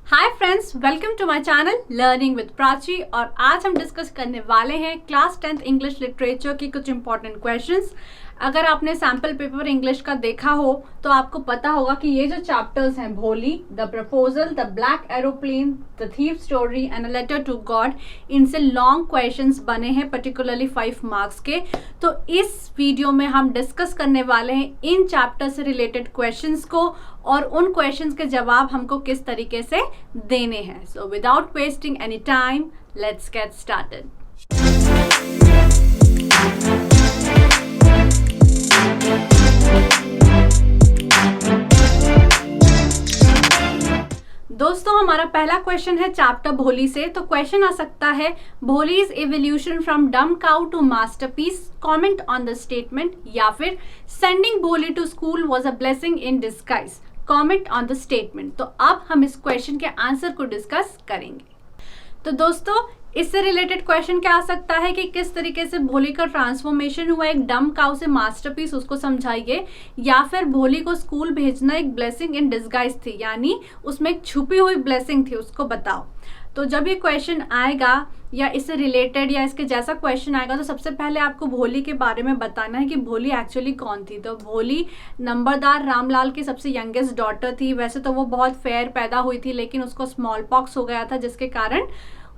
Hi friends, welcome to my channel learning with Prachi. और आज हम डिस्कस करने वाले हैं क्लास 10th इंग्लिश लिटरेचर की कुछ इंपॉर्टेंट क्वेश्चंस। अगर आपने सैम्पल पेपर इंग्लिश का देखा हो तो आपको पता होगा कि ये जो चैप्टर्स हैं, Bholi, the proposal, the black aeroplane, the thief story and a letter to God, इनसे लॉन्ग क्वेश्चंस बने हैं, पर्टिकुलरली 5 मार्क्स के। तो इस वीडियो में हम डिस्कस करने वाले हैं इन चैप्टर से रिलेटेड क्वेश्चंस को और उन क्वेश्चंस के जवाब हमको किस तरीके से देने हैं। So without wasting any time, let's get started. दोस्तों, हमारा पहला क्वेश्चन है चैप्टर भोली से। तो क्वेश्चन आ सकता है, Bholi's evolution from dumb cow to masterpiece, comment on the statement. या फिर sending Bholi to school was a blessing in disguise, comment on the statement. तो अब हम इस क्वेश्चन के आंसर को डिस्कस करेंगे। तो दोस्तों, इससे रिलेटेड क्वेश्चन क्या आ सकता है कि किस तरीके से भोली का ट्रांसफॉर्मेशन हुआ एक डम काउ से मास्टरपीस, उसको समझाइए। या फिर भोली को स्कूल भेजना एक ब्लेसिंग इन डिस्गाइज थी, यानी उसमें एक छुपी हुई ब्लेसिंग थी, उसको बताओ। तो जब ये क्वेश्चन आएगा या इससे रिलेटेड या इसके जैसा क्वेश्चन आएगा तो सबसे पहले आपको भोली के बारे में बताना है कि भोली एक्चुअली कौन थी। तो भोली नंबरदार रामलाल की सबसे यंगेस्ट डॉटर थी। वैसे तो वो बहुत फेयर पैदा हुई थी, लेकिन उसको स्मॉल पॉक्स हो गया था, जिसके कारण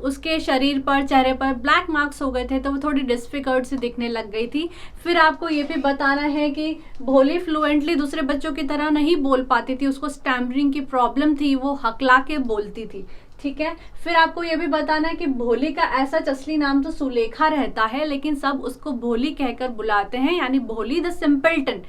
उसके शरीर पर, चेहरे पर ब्लैक मार्क्स हो गए थे, तो वो थोड़ी डिस्फिकल्ट सी दिखने लग गई थी। फिर आपको ये भी बताना है कि भोली फ्लुएंटली दूसरे बच्चों की तरह नहीं बोल पाती थी, उसको स्टैमरिंग की प्रॉब्लम थी, वो हकला के बोलती थी। ठीक है। फिर आपको ये भी बताना है कि भोली का ऐसा असली नाम तो सुलेखा रहता है, लेकिन सब उसको भोली कहकर बुलाते हैं, यानी भोली द सिंपलटन।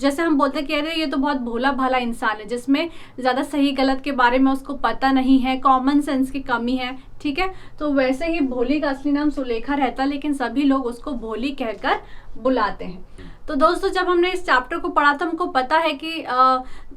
जैसे हम बोलते हैं कि अरे ये तो बहुत भोला भाला इंसान है, जिसमें ज़्यादा सही गलत के बारे में उसको पता नहीं है, कॉमन सेंस की कमी है। ठीक है। तो वैसे ही भोली का असली नाम सुलेखा रहता है, लेकिन सभी लोग उसको भोली कहकर बुलाते हैं। तो दोस्तों, जब हमने इस चैप्टर को पढ़ा तो हमको पता है कि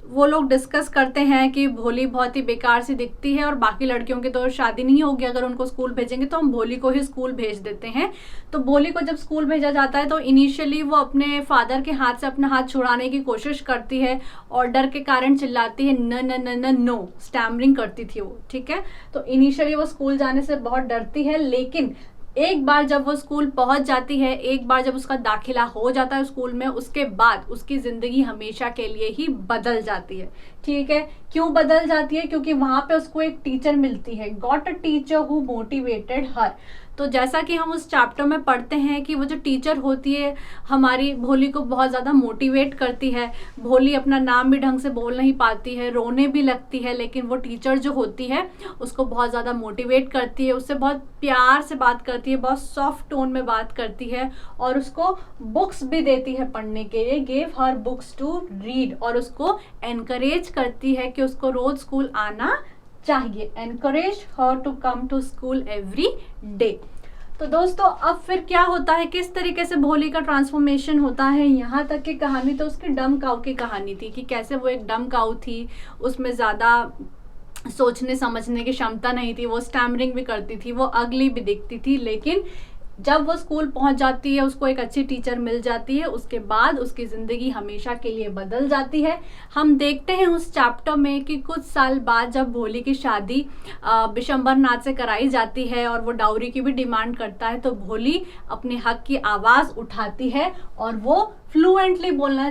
वो लोग डिस्कस करते हैं कि भोली बहुत ही बेकार सी दिखती है और बाकी लड़कियों की तो शादी नहीं होगी, अगर उनको स्कूल भेजेंगे तो हम भोली को ही स्कूल भेज देते हैं। तो भोली को जब स्कूल भेजा जाता है तो इनिशियली वो अपने फादर के हाथ से अपना हाथ छुड़ाने की कोशिश करती है और डर के कारण चिल्लाती है न न न न नो, स्टैमरिंग करती थी वो। ठीक है। तो इनिशियली वो स्कूल जाने से बहुत डरती है, लेकिन एक बार जब वो स्कूल पहुंच जाती है, एक बार जब उसका दाखिला हो जाता है स्कूल में, उसके बाद उसकी जिंदगी हमेशा के लिए ही बदल जाती है। ठीक है। क्यों बदल जाती है? क्योंकि वहां पे उसको एक टीचर मिलती है, got a teacher who motivated her. तो जैसा कि हम उस चैप्टर में पढ़ते हैं कि वो जो टीचर होती है हमारी भोली को बहुत ज़्यादा मोटिवेट करती है। भोली अपना नाम भी ढंग से बोल नहीं पाती है, रोने भी लगती है, लेकिन वो टीचर जो होती है उसको बहुत ज़्यादा मोटिवेट करती है, उससे बहुत प्यार से बात करती है, बहुत सॉफ्ट टोन में बात करती है और उसको बुक्स भी देती है पढ़ने के लिए, gave her books to read, और उसको एनकरेज करती है कि उसको रोज स्कूल आना चाहिए, encourage her to come to school every day. तो दोस्तों, अब फिर क्या होता है, किस तरीके से भोली का ट्रांसफॉर्मेशन होता है, यहाँ तक की कहानी तो उसकी डम काऊ की कहानी थी कि कैसे वो एक डम काऊ थी, उसमें ज़्यादा सोचने समझने की क्षमता नहीं थी, वो स्टैमरिंग भी करती थी, वो अगली भी दिखती थी। लेकिन जब वो स्कूल पहुंच जाती है, उसको एक अच्छी टीचर मिल जाती है, उसके बाद उसकी ज़िंदगी हमेशा के लिए बदल जाती है। हम देखते हैं उस चैप्टर में कि कुछ साल बाद जब भोली की शादी बिशंबर नाथ से कराई जाती है और वो डाउरी की भी डिमांड करता है, तो भोली अपने हक की आवाज़ उठाती है और वो फ्लुएंटली बोलना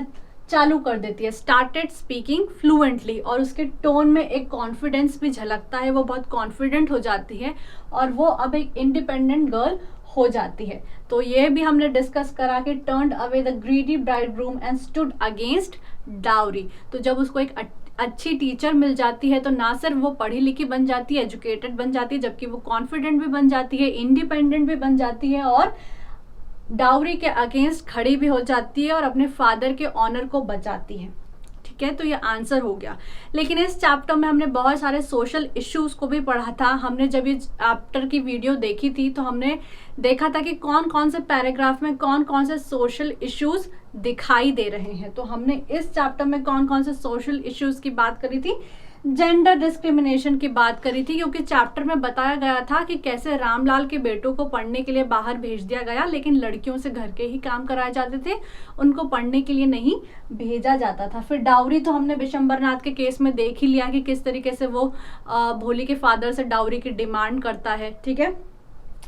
चालू कर देती है, स्टार्टेड स्पीकिंग फ्लुएंटली, और उसके टोन में एक कॉन्फिडेंस भी झलकता है, वो बहुत कॉन्फिडेंट हो जाती है और वो अब एक इंडिपेंडेंट गर्ल हो जाती है। तो ये भी हमने डिस्कस करा कि turned away the greedy bridegroom and stood against dowry. तो जब उसको एक अच्छी टीचर मिल जाती है तो ना सिर्फ वो पढ़ी लिखी बन जाती है, एजुकेटेड बन जाती है, जबकि वो कॉन्फिडेंट भी बन जाती है, इंडिपेंडेंट भी बन जाती है और डाउरी के अगेंस्ट खड़ी भी हो जाती है और अपने फादर के ऑनर को बचाती है। ठीक है। तो ये आंसर हो गया। लेकिन इस चैप्टर में हमने बहुत सारे सोशल इश्यूज को भी पढ़ा था। हमने जब ये चैप्टर की वीडियो देखी थी तो हमने देखा था कि कौन कौन से पैराग्राफ में कौन कौन से सोशल इश्यूज दिखाई दे रहे हैं। तो हमने इस चैप्टर में कौन कौन से सोशल इश्यूज की बात करी थी, जेंडर डिस्क्रिमिनेशन की बात करी थी, क्योंकि चैप्टर में बताया गया था कि कैसे रामलाल के बेटों को पढ़ने के लिए बाहर भेज दिया गया, लेकिन लड़कियों से घर के ही काम कराए जाते थे, उनको पढ़ने के लिए नहीं भेजा जाता था। फिर डाउरी तो हमने विशंबरनाथ के केस में देख ही लिया कि किस तरीके से वो भोली के फादर से डाउरी की डिमांड करता है। ठीक है,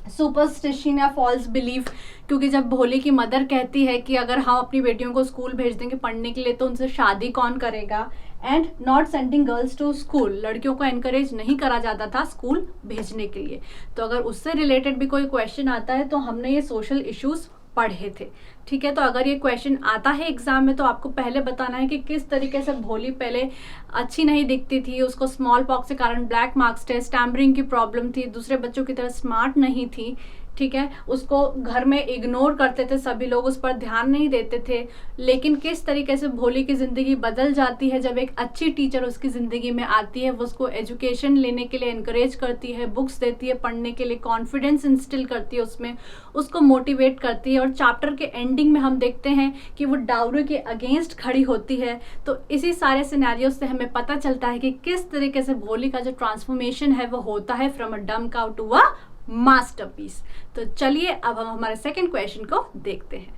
सुपरस्टिशन या फॉल्स बिलीफ, क्योंकि जब भोली की मदर कहती है कि अगर हम अपनी बेटियों को स्कूल भेज देंगे पढ़ने के लिए तो उनसे शादी कौन करेगा। And not sending girls to school, लड़कियों को एनकरेज नहीं करा जाता था स्कूल भेजने के लिए। तो अगर उससे रिलेटेड भी कोई क्वेश्चन आता है तो हमने ये सोशल इश्यूज पढ़े थे। ठीक है, तो अगर ये क्वेश्चन आता है एग्जाम में तो आपको पहले बताना है कि किस तरीके से भोली पहले अच्छी नहीं दिखती थी, उसको स्मॉल पॉक्स के कारण ब्लैक मार्क्स थे, स्टैमरिंग की प्रॉब्लम थी, दूसरे बच्चों की तरह स्मार्ट नहीं थी। ठीक है, उसको घर में इग्नोर करते थे सभी लोग, उस पर ध्यान नहीं देते थे। लेकिन किस तरीके से भोली की ज़िंदगी बदल जाती है जब एक अच्छी टीचर उसकी ज़िंदगी में आती है, वो उसको एजुकेशन लेने के लिए इनकरेज करती है, बुक्स देती है पढ़ने के लिए, कॉन्फिडेंस इंस्टिल करती है उसमें, उसको मोटिवेट करती है। और चैप्टर के एंडिंग में हम देखते हैं कि वो डाउरी के अगेंस्ट खड़ी होती है। तो इसी सारे सिनेरियो से हमें पता चलता है कि किस तरीके से भोली का जो ट्रांसफॉर्मेशन है वो होता है फ्रॉम अ डम काउ टू अ मास्टरपीस। तो चलिए अब हम हमारे सेकंड क्वेश्चन को देखते हैं।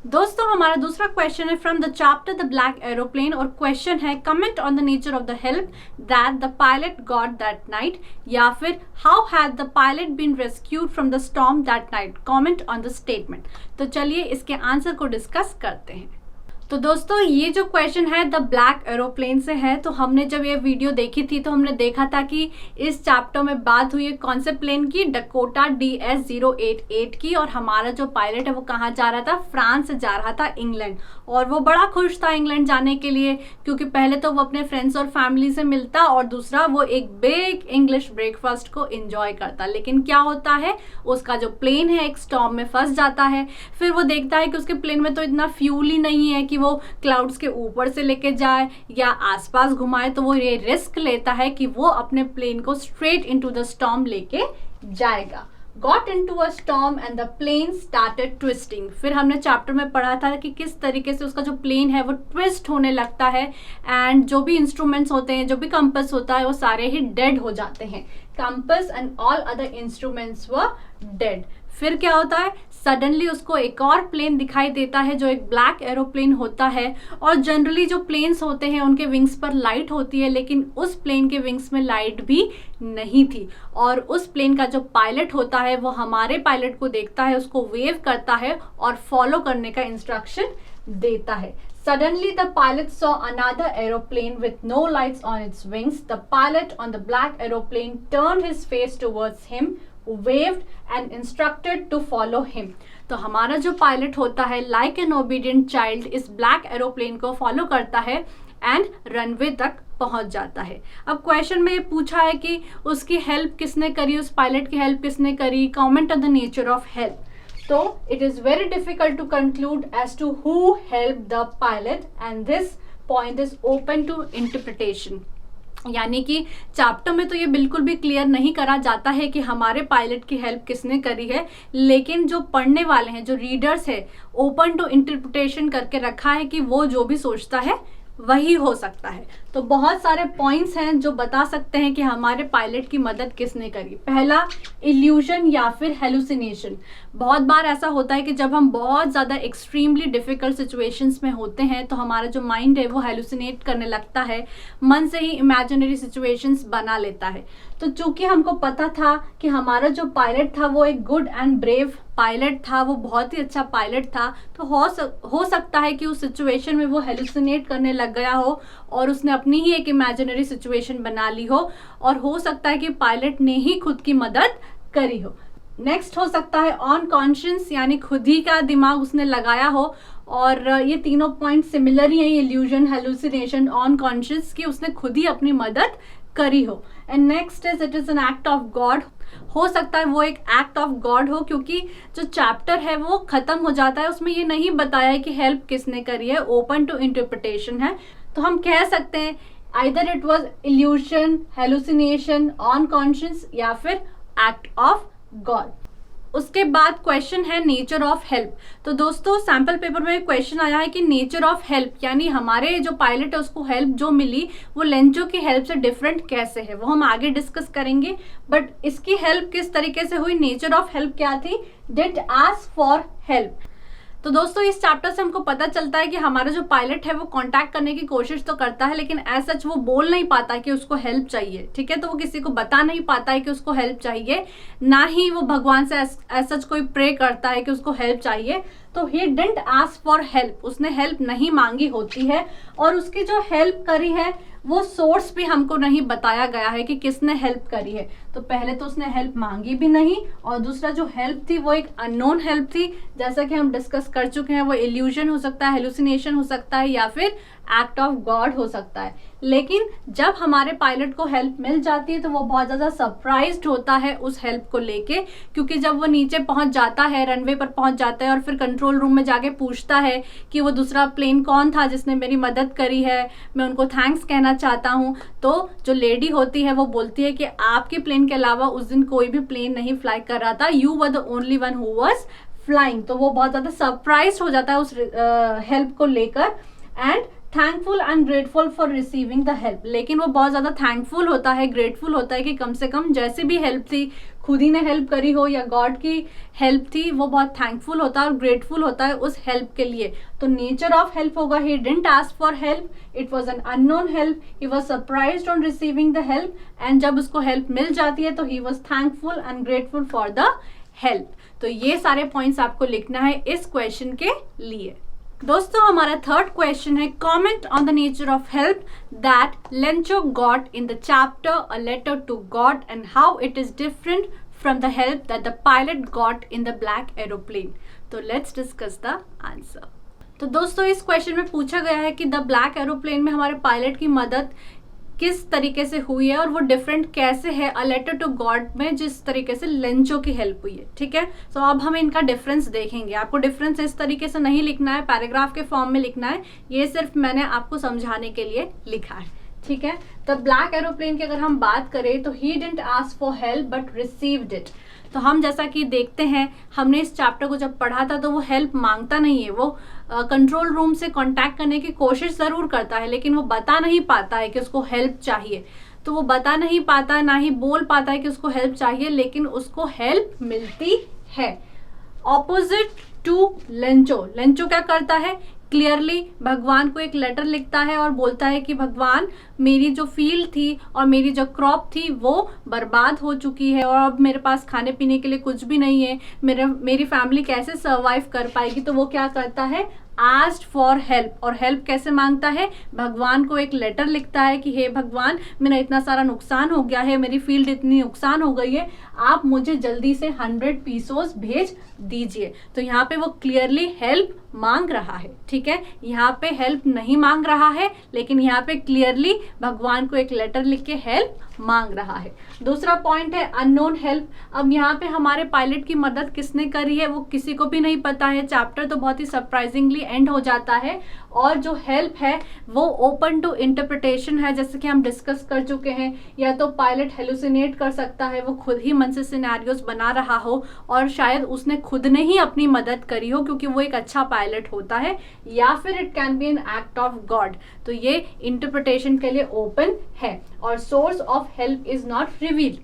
दोस्तों, हमारा दूसरा क्वेश्चन है from the chapter the black aeroplane, और क्वेश्चन है comment on the nature of the help that the pilot got that night, या फिर how had the pilot been rescued from the storm that night, comment on the statement. तो चलिए इसके answer को discuss करते हैं। तो दोस्तों, ये जो क्वेश्चन है द ब्लैक एरोप्लेन से है। तो हमने जब ये वीडियो देखी थी तो हमने देखा था कि इस चैप्टर में बात हुई है कौन से प्लेन की, डकोटा DS-088 की। और हमारा जो पायलट है वो कहाँ जा रहा था, फ्रांस से जा रहा था इंग्लैंड। और वो बड़ा खुश था इंग्लैंड जाने के लिए, क्योंकि पहले तो वो अपने फ्रेंड्स और फैमिली से मिलता, और दूसरा वो एक बिग इंग्लिश ब्रेकफास्ट को एंजॉय करता। लेकिन क्या होता है, उसका जो प्लेन है एक स्टॉर्म में फंस जाता है। फिर वो देखता है कि उसके प्लेन में तो इतना फ्यूल ही नहीं है कि वो क्लाउड्स के ऊपर से लेके जाए या आसपास घुमाए। तो वो ये रिस्क लेता है कि वो अपने प्लेन को स्ट्रेट इनटू द स्टॉर्म लेके जाएगा। Got into a storm and the plane started twisting। फिर हमने चैप्टर में पढ़ा था कि किस तरीके से उसका जो प्लेन है वो ट्विस्ट होने लगता है, एंड जो भी इंस्ट्रूमेंट्स होते हैं, जो भी कंपस होता है, वो सारे ही डेड हो जाते हैं। Compass and all other instruments were dead. फिर क्या होता है, सडनली उसको एक और प्लेन दिखाई देता है जो एक ब्लैक एरोप्लेन होता है। और जनरली जो प्लेन्स होते हैं उनके विंग्स पर लाइट होती है, लेकिन उस प्लेन के विंग्स में लाइट भी नहीं थी। और उस प्लेन का जो पायलट होता है वो हमारे पायलट को देखता है, उसको वेव करता है और फॉलो करने का इंस्ट्रक्शन देता है। Suddenly the pilot saw another aeroplane with no lights on its wings. The pilot on the black aeroplane turned his face towards him, waved and instructed to follow him. तो हमारा जो pilot होता है like an obedient child इस black aeroplane को follow करता है and runway तक पहुंच जाता है। अब क्वेश्चन में ये पूछा है कि उसकी हेल्प किसने करी, उस पायलट की हेल्प किसने करी, comment on the nature of help. So it is very difficult to conclude as to who helped the pilot, and this point is open to interpretation। यानी कि चैप्टर में तो ये बिल्कुल भी क्लियर नहीं करा जाता है कि हमारे पायलट की हेल्प किसने करी है, लेकिन जो पढ़ने वाले हैं, जो रीडर्स है, ओपन टू इंटरप्रिटेशन करके रखा है कि वो जो भी सोचता है वही हो सकता है। तो बहुत सारे पॉइंट्स हैं जो बता सकते हैं कि हमारे पायलट की मदद किसने करी। पहला, इल्यूजन या फिर हेलुसिनेशन। बहुत बार ऐसा होता है कि जब हम बहुत ज़्यादा एक्सट्रीमली डिफिकल्ट सिचुएशंस में होते हैं तो हमारा जो माइंड है वो हेलुसिनेट करने लगता है, मन से ही इमेजिनरी सिचुएशंस बना लेता है। तो चूंकि हमको पता था कि हमारा जो पायलट था वो एक गुड एंड ब्रेव पायलट था, वो बहुत ही अच्छा पायलट था, तो हो सकता है कि उस सिचुएशन में वो हेलुसिनेट करने लग गया हो और उसने अपनी ही एक इमेजिनरी सिचुएशन बना ली हो, और हो सकता है कि पायलट ने ही खुद की मदद करी हो। नेक्स्ट हो सकता है ऑन कॉन्शियस, यानी खुद ही का दिमाग उसने लगाया हो। और ये तीनों पॉइंट सिमिलर ही हैं, इल्यूजन, हेलुसिनेशन, ऑन कॉन्शियस, की उसने खुद ही अपनी मदद करी हो। And next is it is an act of God. हो सकता है वो एक एक्ट ऑफ गॉड हो, क्योंकि जो चैप्टर है वो खत्म हो जाता है, उसमें ये नहीं बताया है कि हेल्प किसने करी है, ओपन टू इंटरप्रिटेशन है। तो हम कह सकते हैं either it was evolution, hallucination, on conscious या फिर एक्ट ऑफ गॉड। उसके बाद क्वेश्चन है नेचर ऑफ हेल्प। तो दोस्तों सैम्पल पेपर में क्वेश्चन आया है कि नेचर ऑफ हेल्प यानी हमारे जो पायलट है उसको हेल्प जो मिली वो लेंचो की हेल्प से डिफरेंट कैसे है, वो हम आगे डिस्कस करेंगे। बट इसकी हेल्प किस तरीके से हुई, नेचर ऑफ हेल्प क्या थी, डिडंट आस्क फॉर हेल्प। तो दोस्तों इस चैप्टर से हमको पता चलता है कि हमारा जो पायलट है वो कांटेक्ट करने की कोशिश तो करता है, लेकिन एज सच वो बोल नहीं पाता कि उसको हेल्प चाहिए, ठीक है। तो वो किसी को बता नहीं पाता है कि उसको हेल्प चाहिए, ना ही वो भगवान से एज सच कोई प्रे करता है कि उसको हेल्प चाहिए। तो he didn't ask for help, उसने हेल्प नहीं मांगी होती है। और उसकी जो हेल्प करी है वो सोर्स भी हमको नहीं बताया गया है कि किसने हेल्प करी है। तो पहले तो उसने हेल्प मांगी भी नहीं, और दूसरा जो हेल्प थी वो एक अननोन हेल्प थी। जैसा कि हम डिस्कस कर चुके हैं, वो इल्यूजन हो सकता है, हेलुसिनेशन हो सकता है, या फिर एक्ट ऑफ गॉड हो सकता है। लेकिन जब हमारे पायलट को हेल्प मिल जाती है तो वो बहुत ज़्यादा सरप्राइज्ड होता है उस हेल्प को लेके, क्योंकि जब वो नीचे पहुंच जाता है, रनवे पर पहुंच जाता है और फिर कंट्रोल रूम में जाके पूछता है कि वो दूसरा प्लेन कौन था जिसने मेरी मदद करी है, मैं उनको थैंक्स कहना चाहता हूँ। तो जो लेडी होती है वो बोलती है कि आपके प्लेन के अलावा उस दिन कोई भी प्लेन नहीं फ्लाई कर रहा था, you were the only one who was flying. तो वो बहुत ज़्यादा सरप्राइज हो जाता है उस हेल्प को लेकर, and thankful and grateful for receiving the help. लेकिन वो बहुत ज़्यादा थैंकफुल होता है, ग्रेटफुल होता है कि कम से कम जैसे भी हेल्प थी, खुद ही ने हेल्प करी हो या गॉड की हेल्प थी, वो बहुत थैंकफुल होता है और ग्रेटफुल होता है उस हेल्प के लिए। तो नेचर ऑफ हेल्प होगा he didn't ask for help, it was an unknown help, he was surprised on receiving the help, and जब उसको हेल्प मिल जाती है तो he was thankful and grateful for the help. तो ये सारे पॉइंट्स आपको लिखना है इस क्वेश्चन के लिए। दोस्तों हमारा थर्ड क्वेश्चन है, comment on the nature of help that Lencho got in the chapter a letter to God and how it is different from the help that the pilot got in the black aeroplane. तो let's discuss the answer. तो दोस्तों इस question में पूछा गया है कि the black aeroplane में हमारे पायलट की मदद किस तरीके से हुई है और वो डिफरेंट कैसे है अ लेटर टू गॉड में जिस तरीके से लेंचो की हेल्प हुई है, ठीक है। तो अब हम इनका डिफरेंस देखेंगे। आपको डिफरेंस इस तरीके से नहीं लिखना है, पैराग्राफ के फॉर्म में लिखना है, ये सिर्फ मैंने आपको समझाने के लिए लिखा है, ठीक है। तो ब्लैक एरोप्लेन की अगर हम बात करें तो he didn't ask for help but received it. तो हम जैसा कि देखते हैं, हमने इस चैप्टर को जब पढ़ा था तो वो हेल्प मांगता नहीं है, वो कंट्रोल रूम से कांटेक्ट करने की कोशिश ज़रूर करता है, लेकिन वो बता नहीं पाता है कि उसको हेल्प चाहिए। तो वो बता नहीं पाता है, ना ही बोल पाता है कि उसको हेल्प चाहिए, लेकिन उसको हेल्प मिलती है। ऑपोजिट टू लेंचो, लेंचो क्या करता है, क्लियरली भगवान को एक लेटर लिखता है और बोलता है कि भगवान मेरी जो फील्ड थी और मेरी जो क्रॉप थी वो बर्बाद हो चुकी है और अब मेरे पास खाने पीने के लिए कुछ भी नहीं है, मेरी फैमिली कैसे सर्वाइव कर पाएगी। तो वो क्या करता है, आस्क्ड फॉर हेल्प। और हेल्प कैसे मांगता है, भगवान को एक लेटर लिखता है कि हे भगवान मेरा इतना सारा नुकसान हो गया है, मेरी फील्ड इतनी नुकसान हो गई है, आप मुझे जल्दी से 100 पीसोस भेज दीजिए। तो यहाँ पे वो क्लियरली हेल्प मांग रहा है, ठीक है। यहाँ पे हेल्प नहीं मांग रहा है, लेकिन यहाँ पे क्लियरली भगवान को एक लेटर लिख के हेल्प मांग रहा है। दूसरा पॉइंट है अननोन हेल्प। अब यहाँ पे हमारे पायलट की मदद किसने करी है वो किसी को भी नहीं पता है। चैप्टर तो बहुत ही सरप्राइजिंगली एंड हो जाता है, और जो हेल्प है वो ओपन टू इंटरप्रिटेशन है, जैसे कि हम डिस्कस कर चुके हैं। या तो पायलट हेलुसिनेट कर सकता है, वो खुद ही मन से सिनेरियोस बना रहा हो और शायद उसने खुद ने ही अपनी मदद करी हो क्योंकि वो एक अच्छा पायलट होता है, या फिर it can be an act of God. तो ये इंटरप्रिटेशन के लिए ओपन है। और source of help is not revealed.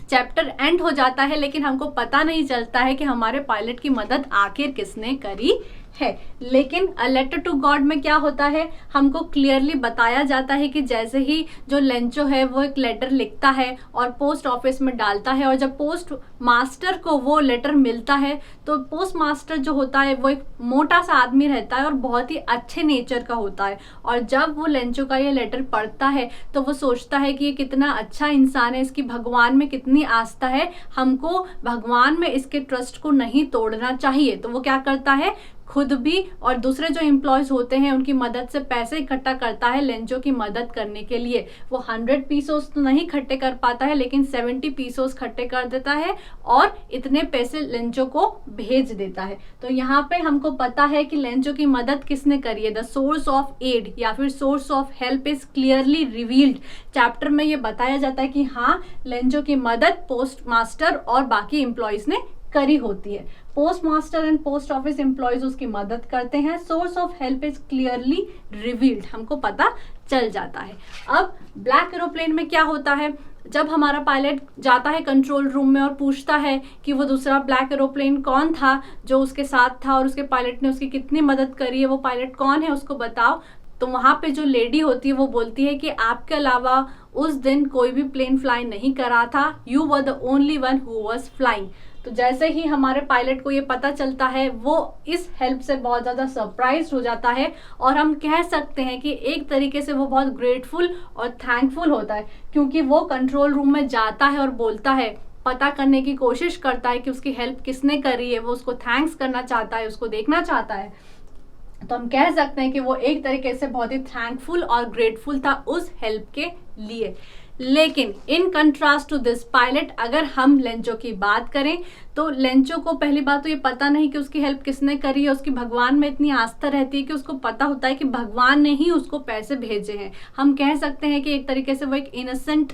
Chapter and हो जाता है लेकिन हमको पता नहीं चलता है कि हमारे पायलट की मदद आखिर किसने करी है। लेकिन अ लेटर टू गॉड में क्या होता है, हमको क्लियरली बताया जाता है कि जैसे ही जो लेंचो है वो एक लेटर लिखता है और पोस्ट ऑफिस में डालता है, और जब पोस्ट मास्टर को वो लेटर मिलता है तो पोस्ट मास्टर जो होता है वो एक मोटा सा आदमी रहता है और बहुत ही अच्छे नेचर का होता है। और जब वो लेंचो का ये लेटर पढ़ता है तो वो सोचता है कि ये कितना अच्छा इंसान है, इसकी भगवान में कितनी आस्था है, हमको भगवान में इसके ट्रस्ट को नहीं तोड़ना चाहिए। तो वो क्या करता है, खुद भी और दूसरे जो एम्प्लॉयज होते हैं उनकी मदद से पैसे इकट्ठा करता है लेंचो की मदद करने के लिए। वो 100 पीसोस तो नहीं इकट्ठे कर पाता है, लेकिन 70 पीसोस इकट्ठे कर देता है और इतने पैसे लेंचो को भेज देता है। तो यहाँ पे हमको पता है कि लेंचो की मदद किसने करी है। द सोर्स ऑफ एड या फिर source of help is clearly revealed. Chapter में ये बताया जाता है कि हाँ, लेंचो की मदद पोस्ट मास्टर और बाकी एम्प्लॉयज ने करी होती है। Post master and post office employees उसकी मदद करते हैं। Source of help is clearly revealed, हमको पता चल जाता है। अब ब्लैक एरोप्लेन में क्या होता है, जब हमारा पायलट जाता है कंट्रोल रूम में और पूछता है कि वो दूसरा ब्लैक एरोप्लेन कौन था जो उसके साथ था और उसके पायलट ने उसकी कितनी मदद करी है, वो पायलट कौन है उसको बताओ, तो वहाँ पे जो लेडी होती है वो बोलती है कि आपके अलावा उस दिन कोई भी प्लेन फ्लाई नहीं करा था, you were the only one who was flying. तो जैसे ही हमारे पायलट को ये पता चलता है वो इस हेल्प से बहुत ज़्यादा सरप्राइज हो जाता है और हम कह सकते हैं कि एक तरीके से वो बहुत ग्रेटफुल और थैंकफुल होता है, क्योंकि वो कंट्रोल रूम में जाता है और बोलता है, पता करने की कोशिश करता है कि उसकी हेल्प किसने करी है, वो उसको थैंक्स करना चाहता है, उसको देखना चाहता है। तो हम कह सकते हैं कि वो एक तरीके से बहुत ही थैंकफुल और ग्रेटफुल था उस हेल्प के लिए। लेकिन in contrast to this pilot, अगर हम लेंचो की बात करें तो लेंचो को पहली बात तो ये पता नहीं कि उसकी हेल्प किसने करी है। उसकी भगवान में इतनी आस्था रहती है कि उसको पता होता है कि भगवान ने ही उसको पैसे भेजे हैं। हम कह सकते हैं कि एक तरीके से वो एक इनोसेंट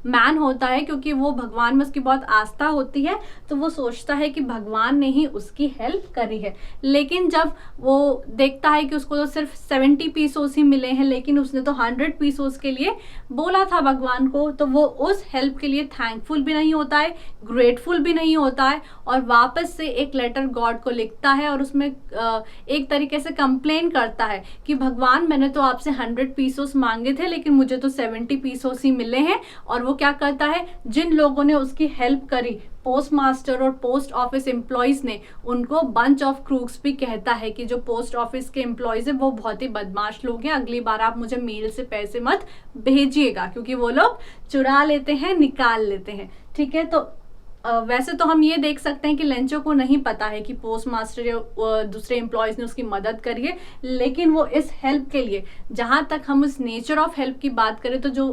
मैन होता है, क्योंकि वो भगवान में उसकी बहुत आस्था होती है, तो वो सोचता है कि भगवान ने ही उसकी हेल्प करी है। लेकिन जब वो देखता है कि उसको तो सिर्फ 70 पीसोस ही मिले हैं, लेकिन उसने तो 100 पीसोस के लिए बोला था भगवान को, तो वो उस हेल्प के लिए थैंकफुल भी नहीं होता है, ग्रेटफुल भी नहीं होता है, और वापस से एक लेटर गॉड को लिखता है और उसमें एक तरीके से कंप्लेन करता है कि भगवान, मैंने तो आपसे 100 पीसोस मांगे थे लेकिन मुझे तो 70 पीसोस ही मिले हैं। और वो क्या करता है, जिन लोगों ने उसकी हेल्प करी, पोस्ट मास्टर और पोस्ट ऑफिस एम्प्लॉयज ने, उनको बंच ऑफ क्रूक्स भी कहता है कि जो पोस्ट ऑफिस के एम्प्लॉयज है वो बहुत ही बदमाश लोग हैं, अगली बार आप मुझे मेल से पैसे मत भेजिएगा, क्योंकि वो लोग चुरा लेते हैं, निकाल लेते हैं। ठीक है, तो वैसे तो हम ये देख सकते हैं कि लेंचो को नहीं पता है कि पोस्ट मास्टर या दूसरे एम्प्लॉयज ने उसकी मदद करी है, लेकिन वो इस हेल्प के लिए, जहाँ तक हम उस नेचर ऑफ हेल्प की बात करें तो जो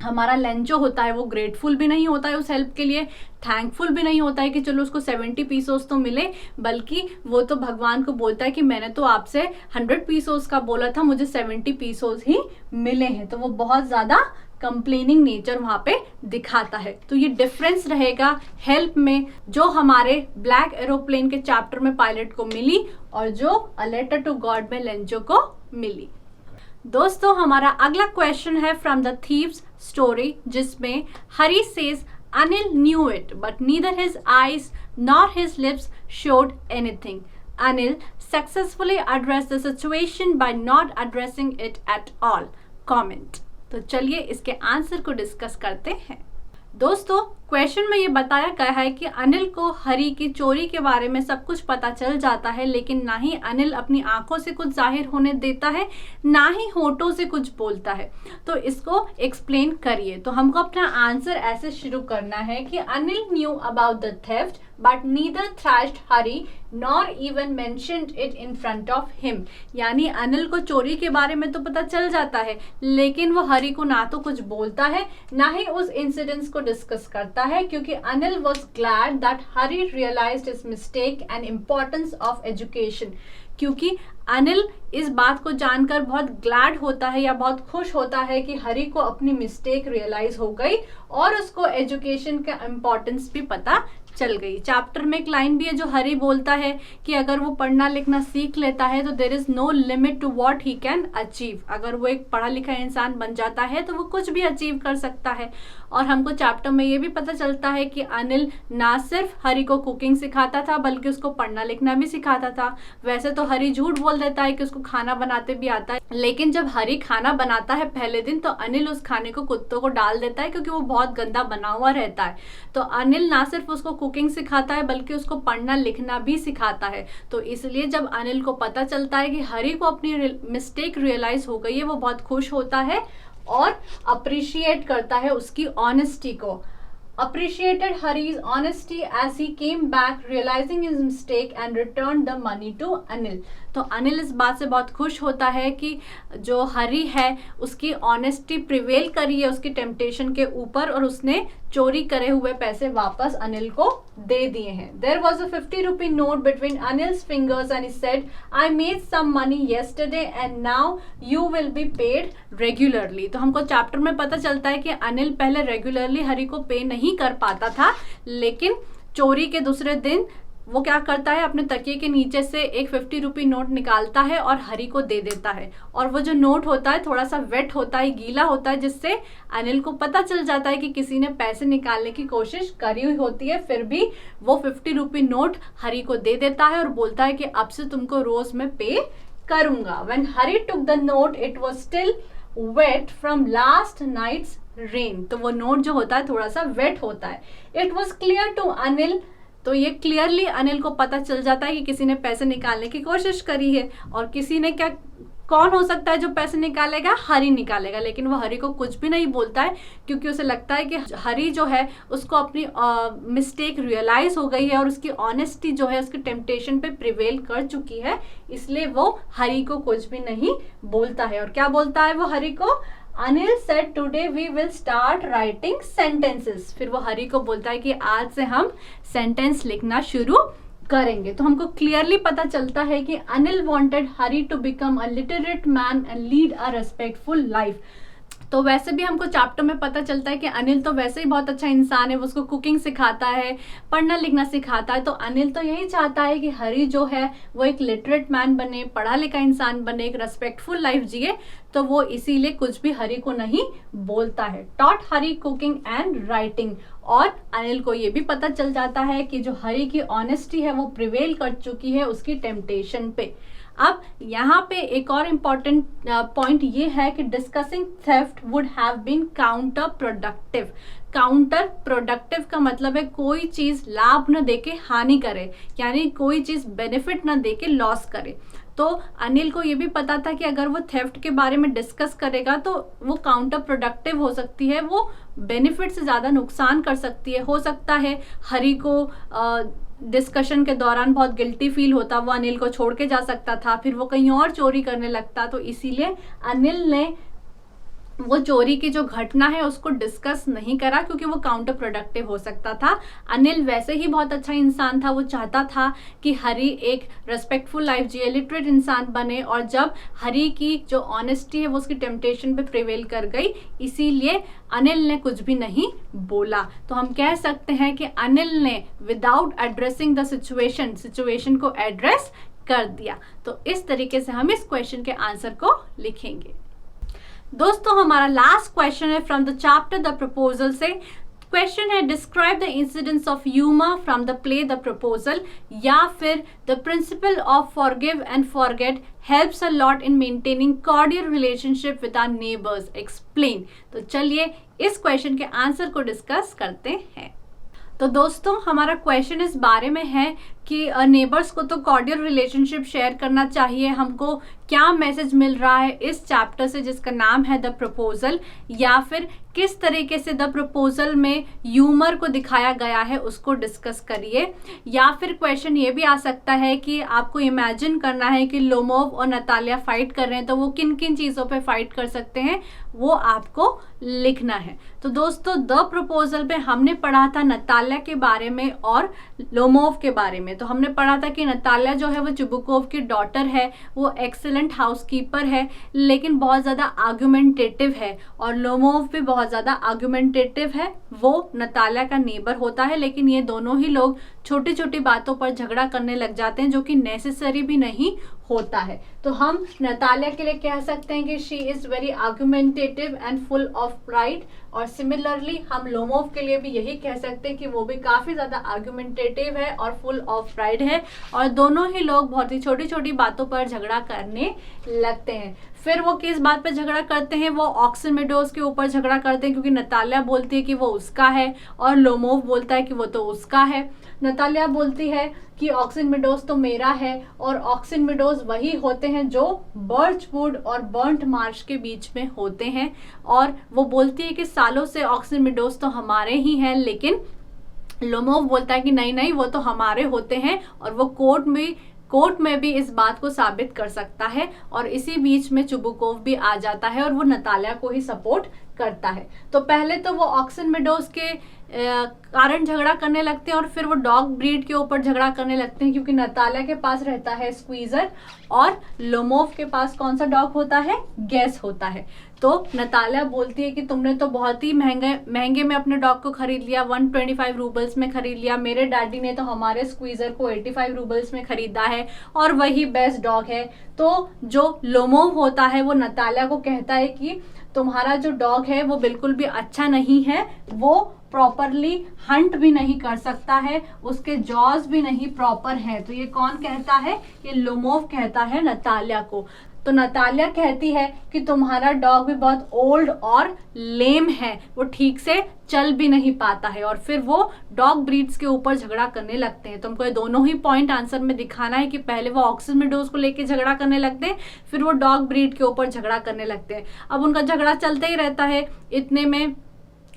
हमारा लेंचो होता है वो ग्रेटफुल भी नहीं होता है उस हेल्प के लिए, थैंकफुल भी नहीं होता है कि चलो उसको 70 पीसोस तो मिले, बल्कि वो तो भगवान को बोलता है कि मैंने तो आपसे 100 पीसोस का बोला था, मुझे 70 पीसोस ही मिले हैं। तो वो बहुत ज़्यादा कंप्लेनिंग नेचर वहाँ पे दिखाता है। तो ये डिफरेंस रहेगा हेल्प में जो हमारे ब्लैक एरोप्लेन के चैप्टर में पायलट को मिली और जो अ लेटर टू गॉड में लेंचो को मिली। दोस्तों, हमारा अगला क्वेश्चन है फ्रॉम द थीव्स स्टोरी, जिसमें हरी says Anil knew it, but neither his eyes nor his lips showed anything. Anil successfully addressed the situation by not addressing it at all. Comment. तो चलिए इसके answer को discuss करते हैं। दोस्तों, question में ये बताया गया है कि अनिल को हरी की चोरी के बारे में सब कुछ पता चल जाता है, लेकिन ना ही अनिल अपनी आंखों से कुछ जाहिर होने देता है, ना ही होठों से कुछ बोलता है। तो इसको एक्सप्लेन करिए। तो हमको अपना आंसर ऐसे शुरू करना है कि Anil knew about the theft but neither thrashed Hari nor even mentioned it in front of him. यानी अनिल को चोरी के बारे में तो पता चल जाता है, लेकिन वो हरी को ना तो कुछ बोलता है, ना ही उस इंसिडेंट्स को डिस्कस करता है, क्योंकि Anil was glad that Hari realised his mistake and importance of education. क्योंकि अनिल इस बात को जानकर बहुत ग्लैड होता है या बहुत खुश होता है कि हरी को अपनी मिस्टेक रियलाइज हो गई और उसको एजुकेशन का इम्पोर्टेंस भी पता चल गई। चैप्टर में एक लाइन भी है जो हरी बोलता है कि अगर वो पढ़ना लिखना सीख लेता है तो there is no limit to what he can achieve. अगर वो एक पढ़ा लिखा इंसान बन जाता है तो वो कुछ भी अचीव कर सकता है। और हमको चैप्टर में ये भी पता चलता है कि अनिल ना सिर्फ हरी को कुकिंग सिखाता था बल्कि उसको पढ़ना लिखना भी सिखाता था। वैसे तो हरी झूठ बोल देता है कि उसको खाना बनाते भी आता है, लेकिन जब हरी खाना बनाता है पहले दिन तो अनिल उस खाने को कुत्तों को डाल देता है क्योंकि वो बहुत गंदा बना हुआ रहता है। तो अनिल ना सिर्फ उसको कुकिंग सिखाता है बल्कि उसको पढ़ना लिखना भी सिखाता है। तो इसलिए जब अनिल को पता चलता है कि हरी को अपनी मिस्टेक रियलाइज हो गई है, वो बहुत खुश होता है और अप्रिशिएट करता है उसकी ऑनेस्टी को। Appreciated Hari's honesty as he came back realizing his mistake and returned the money to Anil. तो अनिल इस बात से बहुत खुश होता है कि जो हरी है उसकी ऑनेस्टी प्रिवेल करी है उसकी टेम्पटेशन के ऊपर और उसने चोरी करे हुए पैसे वापस अनिल को दे दिए हैं। There was a 50 rupee note between Anil's fingers and he said, I made some money yesterday and now you will be paid regularly. तो हमको चैप्टर में पता चलता है कि अनिल पहले रेगुलरली हरी को पे नहीं कर पाता था, लेकिन चोरी के दूसरे दिन वो क्या करता है, अपने तकिए के नीचे से एक 50 रुपी नोट निकालता है और हरी को दे देता है। और वो जो नोट होता है थोड़ा सा वेट होता है, गीला होता है, जिससे अनिल को पता चल जाता है कि किसी ने पैसे निकालने की कोशिश करी हुई होती है। फिर भी वो 50 रुपी नोट हरी को दे देता है और बोलता है कि अब से तुमको रोज मैं पे करूंगा। When Hari took the note, it was still wet from last night's rain। तो वो नोट जो होता है थोड़ा सा वेट होता है। It was clear to Anil, तो ये क्लियरली अनिल को पता चल जाता है कि किसी ने पैसे निकालने की कोशिश करी है। और किसी ने क्या, कौन हो सकता है जो पैसे निकालेगा, हरी निकालेगा। लेकिन वो हरी को कुछ भी नहीं बोलता है, क्योंकि उसे लगता है कि हरी जो है उसको अपनी मिस्टेक रियलाइज हो गई है और उसकी ऑनेस्टी जो है उसकी टेम्पटेशन पे प्रिवेल कर चुकी है, इसलिए वो हरी को कुछ भी नहीं बोलता है। और क्या बोलता है वो हरी को, Anil said today we will start writing sentences. फिर वो हरी को बोलता है कि आज से हम सेंटेंस लिखना शुरू करेंगे। तो हमको क्लियरली पता चलता है कि Anil wanted Hari to become a literate man and lead a respectful life. तो वैसे भी हमको चैप्टर में पता चलता है कि अनिल तो वैसे ही बहुत अच्छा इंसान है, वो उसको कुकिंग सिखाता है, पढ़ना लिखना सिखाता है। तो अनिल तो यही चाहता है कि हरी जो है वो एक लिटरेट मैन बने, पढ़ा लिखा इंसान बने, एक रेस्पेक्टफुल लाइफ जिए। तो वो इसीलिए कुछ भी हरी को नहीं बोलता है। Taught Hari cooking and writing. और अनिल को ये भी पता चल जाता है कि जो हरी की ऑनेस्टी है वो प्रिवेल कर चुकी है उसकी टेम्पटेशन पे। अब यहाँ पे एक और इम्पॉर्टेंट पॉइंट ये है कि discussing theft would have been counter productive. Counter productive का मतलब है कोई चीज लाभ न देके हानि करे, यानी कोई चीज बेनिफिट न देके लॉस करे। तो अनिल को ये भी पता था कि अगर वो थेफ्ट के बारे में डिस्कस करेगा तो वो काउंटर प्रोडक्टिव हो सकती है, वो बेनिफिट से ज़्यादा नुकसान कर सकती है। हो सकता है हरी को डिस्कशन के दौरान बहुत गिल्टी फील होता, वो अनिल को छोड़ के जा सकता था, फिर वो कहीं और चोरी करने लगता। तो इसीलिए अनिल ने वो चोरी की जो घटना है उसको डिस्कस नहीं करा, क्योंकि वो काउंटर प्रोडक्टिव हो सकता था। अनिल वैसे ही बहुत अच्छा इंसान था, वो चाहता था कि हरी एक रेस्पेक्टफुल लाइफ जिए, लिटरेट इंसान बने। और जब हरी की जो ऑनेस्टी है वो उसकी टेम्पटेशन पे प्रिवेल कर गई, इसीलिए अनिल ने कुछ भी नहीं बोला। तो हम कह सकते हैं कि अनिल ने विदाउट एड्रेसिंग द सिचुएशन को एड्रेस कर दिया। तो इस तरीके से हम इस क्वेश्चन के आंसर को लिखेंगे। दोस्तों हमारा लास्ट क्वेश्चन है from the chapter the proposal से। क्वेश्चन है describe the incidents of humour from the play the proposal, या फिर the principle of forgive and forget helps a lot in maintaining cordial relationship with our neighbours, explain. तो चलिए इस question के answer को discuss करते हैं। तो दोस्तों हमारा क्वेश्चन इस बारे में है कि नेबर्स को तो कॉर्डियल रिलेशनशिप शेयर करना चाहिए। हमको क्या मैसेज मिल रहा है इस चैप्टर से जिसका नाम है द प्रपोजल, या फिर किस तरीके से द प्रपोजल में ह्यूमर को दिखाया गया है उसको डिस्कस करिए। या फिर क्वेश्चन ये भी आ सकता है कि आपको इमेजिन करना है कि लोमोव और नतालिया फाइट कर रहे हैं, तो वो किन किन चीज़ों पे फाइट कर सकते हैं वो आपको लिखना है। तो दोस्तों द प्रपोजल में हमने पढ़ा था नतालिया के बारे में और लोमोव के बारे में। तो हमने पढ़ा था कि नतालिया जो है वो चुबुकोव की डॉटर है, वो एक्सीलेंट हाउसकीपर है लेकिन बहुत ज़्यादा आर्गुमेंटेटिव है, और लोमोव भी बहुत ज़्यादा आर्गुमेंटेटिव है। वो नतालिया का नेबर होता है, लेकिन ये दोनों ही लोग छोटी छोटी बातों पर झगड़ा करने लग जाते हैं जो कि नेसेसरी भी नहीं होता है। तो हम नतालिया के लिए कह सकते हैं कि she is very argumentative and full of pride, और सिमिलरली हम लोमोव के लिए भी यही कह सकते हैं कि वो भी काफ़ी ज़्यादा आर्गुमेंटेटिव है और फुल ऑफ प्राइड है, और दोनों ही लोग बहुत ही छोटी छोटी बातों पर झगड़ा करने लगते हैं। फिर वो किस बात पे झगड़ा करते हैं, वो ऑक्सन मेडोज के ऊपर झगड़ा करते हैं, क्योंकि नतालिया बोलती है कि वो उसका है और लोमोव बोलता है कि वो तो उसका है। नतालिया बोलती है कि ऑक्सन मेडोज तो मेरा है, और ऑक्सन मेडोज वही होते हैं जो बर्चवुड और बर्न्ट मार्श के बीच में होते हैं, और वो बोलती है कि सालों से ऑक्सन मेडोज तो हमारे ही हैं, लेकिन लोमोव बोलता है कि नहीं नहीं वो तो हमारे होते हैं, और वो कोर्ट में भी इस बात को साबित कर सकता है। और इसी बीच में चुबुकोव भी आ जाता है और वो नतालिया को ही सपोर्ट करता है। तो पहले तो वो ऑक्सन मेडोज के कारण झगड़ा करने लगते हैं और फिर वो डॉग ब्रीड के ऊपर झगड़ा करने लगते हैं, क्योंकि नतालिया के पास रहता है स्क्वीजर और लोमोव के पास कौन सा डॉग होता है, गेस होता है। तो नतालिया बोलती है कि तुमने तो बहुत ही महंगे में अपने डॉग को खरीद लिया, 125 रूबल्स में खरीद लिया, मेरे डैडी ने तो हमारे स्क्वीजर को 85 रूबल्स में खरीदा है और वही बेस्ट डॉग है। तो जो लोमोव होता है वो नतालिया को कहता है कि तुम्हारा जो डॉग है वो बिल्कुल भी अच्छा नहीं है, वो प्रॉपरली हंट भी नहीं कर सकता है, उसके जॉज भी नहीं प्रॉपर है। तो ये कौन कहता है, ये लोमोव कहता है नतालिया को। तो नतालिया कहती है कि तुम्हारा डॉग भी बहुत ओल्ड और लेम है, वो ठीक से चल भी नहीं पाता है। और फिर वो डॉग ब्रीड्स के ऊपर झगड़ा करने लगते हैं। तो हमको ये दोनों ही पॉइंट आंसर में दिखाना है कि पहले वो ऑक्सन मेडोज को लेके झगड़ा करने लगते हैं, फिर वो डॉग ब्रीड के ऊपर झगड़ा करने लगते हैं। अब उनका झगड़ा चलते ही रहता है। इतने में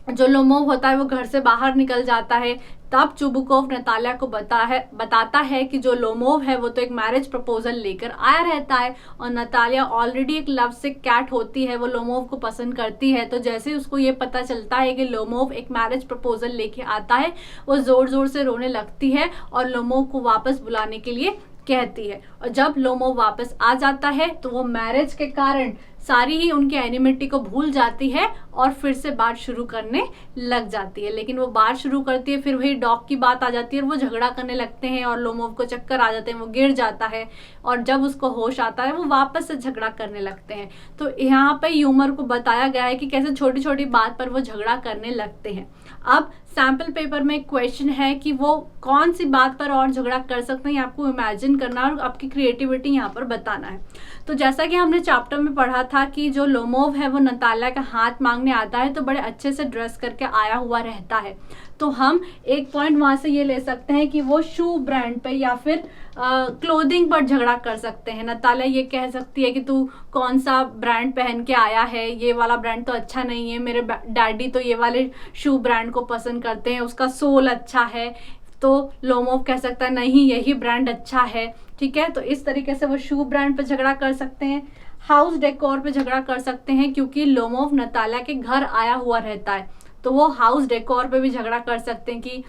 जो लोमोव होता है वो घर से बाहर निकल जाता है। तब चुबुकोव नतालिया को बताता है कि जो लोमोव है वो तो एक मैरिज प्रपोजल लेकर आया रहता है और नतालिया ऑलरेडी एक लव सिक कैट होती है, वो लोमोव को पसंद करती है। तो जैसे उसको ये पता चलता है कि लोमोव एक मैरिज प्रपोजल लेके आता है, वो जोर जोर से रोने लगती है और लोमोव को वापस बुलाने के लिए कहती है। और जब लोमोव वापस आ जाता है तो वो मैरिज के कारण सारी ही उनकी एनिमिटी को भूल जाती है और फिर से बात शुरू करने लग जाती है। लेकिन वो बात शुरू करती है, फिर वही डॉग की बात आ जाती है और वो झगड़ा करने लगते हैं और लोमोव को चक्कर आ जाते हैं, वो गिर जाता है और जब उसको होश आता है वो वापस से झगड़ा करने लगते हैं। तो यहाँ पे ह्यूमर को बताया गया है कि कैसे छोटी छोटी बात पर वो झगड़ा करने लगते हैं। अब सैम्पल पेपर में एक क्वेश्चन है कि वो कौन सी बात पर और झगड़ा कर सकते हैं, आपको इमेजिन करना और आपकी क्रिएटिविटी यहाँ पर बताना है। तो जैसा कि हमने चैप्टर में पढ़ा था कि जो लोमोव है वो नतालिया का हाथ मांगने आता है तो बड़े अच्छे से ड्रेस करके आया हुआ रहता है। तो हम एक पॉइंट वहाँ से ये ले सकते हैं कि वो शू ब्रांड पे या फिर क्लोथिंग पर झगड़ा कर सकते हैं। नतालिया ये कह सकती है कि तू कौन सा ब्रांड पहन के आया है, ये वाला ब्रांड तो अच्छा नहीं है, मेरे डैडी तो ये वाले शू ब्रांड को पसंद करते हैं, उसका सोल अच्छा है। तो लोमोव कह सकता है नहीं यही ब्रांड अच्छा है, ठीक है। तो इस तरीके से वो शू ब्रांड पे झगड़ा कर सकते हैं। हाउस डेकोर पे झगड़ा कर सकते हैं क्योंकि लोमोव नतालिया के घर आया हुआ रहता है, तो वो हाउस डेकोर पे भी झगड़ा कर सकते हैं कि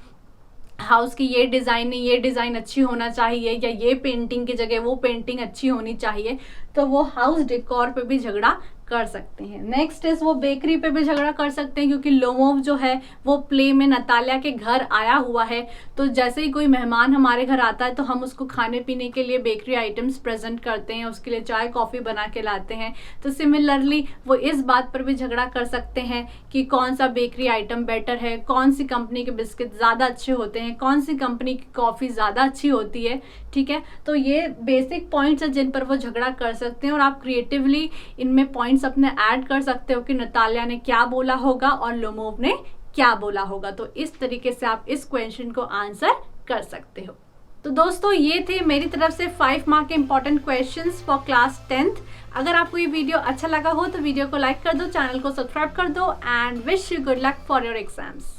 हाउस की ये डिज़ाइन नहीं, ये डिज़ाइन अच्छी होना चाहिए या ये पेंटिंग की जगह वो पेंटिंग अच्छी होनी चाहिए। तो वो हाउस डेकोर पे भी झगड़ा कर सकते हैं। नेक्स्ट इज वो बेकरी पे भी झगड़ा कर सकते हैं क्योंकि लोमोव जो है वो प्ले में नतालिया के घर आया हुआ है। तो जैसे ही कोई मेहमान हमारे घर आता है तो हम उसको खाने पीने के लिए बेकरी आइटम्स प्रेजेंट करते हैं, उसके लिए चाय कॉफ़ी बना के लाते हैं। तो सिमिलरली वो इस बात पर भी झगड़ा कर सकते हैं कि कौन सा बेकरी आइटम बेटर है, कौन सी कंपनी के बिस्किट ज़्यादा अच्छे होते हैं, कौन सी कंपनी की कॉफ़ी ज़्यादा अच्छी होती है, ठीक है। तो ये बेसिक पॉइंट्स हैं जिन पर वो झगड़ा कर सकते हैं और आप क्रिएटिवली इनमें पॉइंट्स अपने ऐड कर सकते हो कि नतालिया ने क्या बोला होगा और लोमोव ने क्या बोला होगा। तो इस तरीके से आप इस क्वेश्चन को आंसर कर सकते हो। तो दोस्तों ये थे मेरी तरफ से 5 मार्क के important questions for class 10th। अगर आपको ये वीडियो अच्छा लगा हो तो वीडियो को लाइक कर दो, चैनल को सब्सक्राइब कर दो and wish you good luck for your exams.